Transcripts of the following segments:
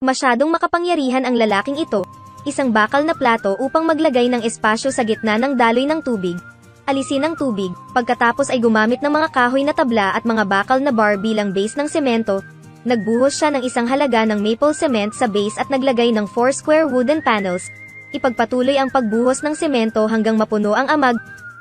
Masyadong makapangyarihan ang lalaking ito. Isang bakal na plato upang maglagay ng espasyo sa gitna ng daloy ng tubig. Alisin ang tubig, pagkatapos ay gumamit ng mga kahoy na tabla at mga bakal na bar bilang base ng semento. Nagbuhos siya ng isang halaga ng maple cement sa base at naglagay ng 4 square wooden panels. Ipagpatuloy ang pagbuhos ng semento hanggang mapuno ang amag.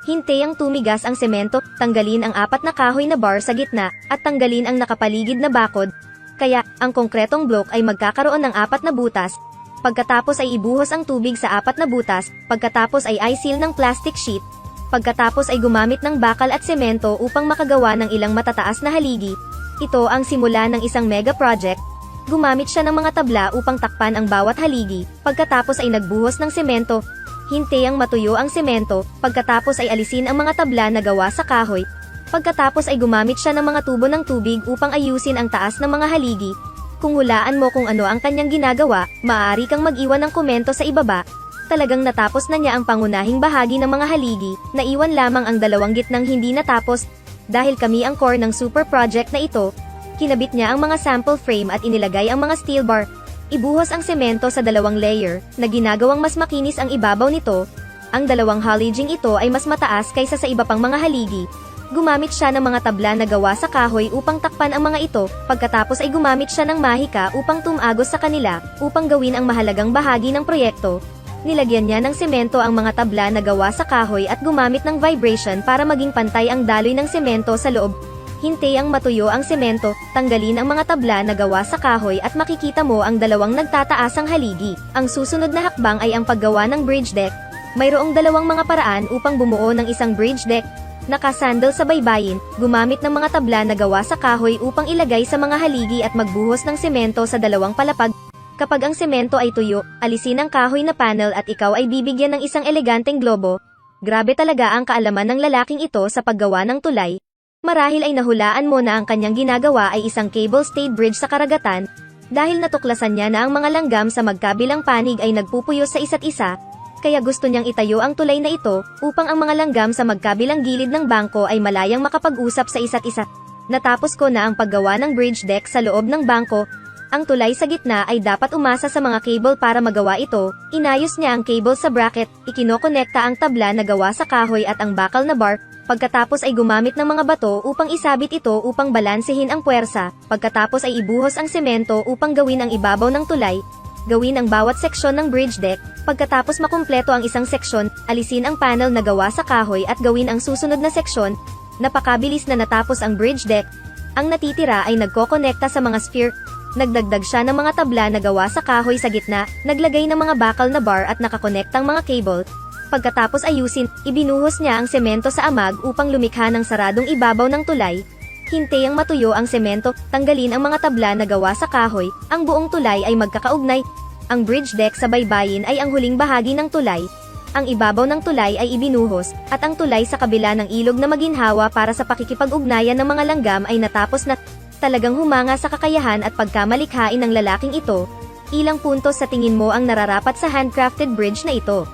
Hintayang tumigas ang semento, tanggalin ang 4 na kahoy na bar sa gitna, at tanggalin ang nakapaligid na bakod. Kaya, ang konkretong block ay magkakaroon ng 4 na butas. Pagkatapos ay ibuhos ang tubig sa 4 na butas, pagkatapos ay i-seal ng plastic sheet. Pagkatapos ay gumamit ng bakal at semento upang makagawa ng ilang matataas na haligi. Ito ang simula ng isang mega project. Gumamit siya ng mga tabla upang takpan ang bawat haligi, pagkatapos ay nagbuhos ng semento. Hintayang matuyo ang semento, pagkatapos ay alisin ang mga tabla na gawa sa kahoy. Pagkatapos ay gumamit siya ng mga tubo ng tubig upang ayusin ang taas ng mga haligi. Kung hulaan mo kung ano ang kanyang ginagawa, maaari kang mag-iwan ng komento sa ibaba. Talagang natapos na niya ang pangunahing bahagi ng mga haligi, naiwan lamang ang 2 gitnang hindi natapos. Dahil kami ang core ng super project na ito, kinabit niya ang mga sample frame at inilagay ang mga steel bar. Ibuhos ang semento sa 2 layer, na ginagawang mas makinis ang ibabaw nito. Ang 2 haliging ito ay mas mataas kaysa sa iba pang mga haligi. Gumamit siya ng mga tabla na gawa sa kahoy upang takpan ang mga ito, pagkatapos ay gumamit siya ng mahika upang tumagos sa kanila, upang gawin ang mahalagang bahagi ng proyekto. Nilagyan niya ng semento ang mga tabla na gawa sa kahoy at gumamit ng vibration para maging pantay ang daloy ng semento sa loob. Hintayang matuyo ang semento, tanggalin ang mga tabla na gawa sa kahoy at makikita mo ang 2 nagtataasang haligi. Ang susunod na hakbang ay ang paggawa ng bridge deck. Mayroong 2 mga paraan upang bumuo ng isang bridge deck. Nakasandal sa baybayin, gumamit ng mga tabla na gawa sa kahoy upang ilagay sa mga haligi at magbuhos ng semento sa 2 palapag. Kapag ang semento ay tuyo, alisin ang kahoy na panel at ikaw ay bibigyan ng isang eleganteng globo. Grabe talaga ang kaalaman ng lalaking ito sa paggawa ng tulay. Marahil ay nahulaan mo na ang kanyang ginagawa ay isang cable-stayed bridge sa karagatan, dahil natuklasan niya na ang mga langgam sa magkabilang panig ay nagpupuyo sa isa't isa, kaya gusto niyang itayo ang tulay na ito, upang ang mga langgam sa magkabilang gilid ng bangko ay malayang makapag-usap sa isa't isa. Natapos ko na ang paggawa ng bridge deck sa loob ng bangko. Ang tulay sa gitna ay dapat umasa sa mga cable para magawa ito. Inayos niya ang cable sa bracket, ikinokonekta ang tabla na gawa sa kahoy at ang bakal na bar, pagkatapos ay gumamit ng mga bato upang isabit ito upang balansehin ang puwersa, pagkatapos ay ibuhos ang semento upang gawin ang ibabaw ng tulay, gawin ang bawat seksyon ng bridge deck, pagkatapos makumpleto ang isang seksyon, alisin ang panel na gawa sa kahoy at gawin ang susunod na seksyon. Napakabilis na natapos ang bridge deck. Ang natitira ay nagkokonekta sa mga sphere. Nagdagdag siya ng mga tabla na gawa sa kahoy sa gitna, naglagay ng mga bakal na bar at nakakonektang mga cable. Pagkatapos ayusin, ibinuhos niya ang semento sa amag upang lumikha ng saradong ibabaw ng tulay. Hintayang matuyo ang semento, tanggalin ang mga tabla na gawa sa kahoy, ang buong tulay ay magkakaugnay. Ang bridge deck sa baybayin ay ang huling bahagi ng tulay. Ang ibabaw ng tulay ay ibinuhos, at ang tulay sa kabila ng ilog na maginhawa para sa pakikipag-ugnayan ng mga langgam ay natapos na. Talagang humanga sa kakayahan at pagkamalikhain ng lalaking ito. Ilang puntos sa tingin mo ang nararapat sa handcrafted bridge na ito?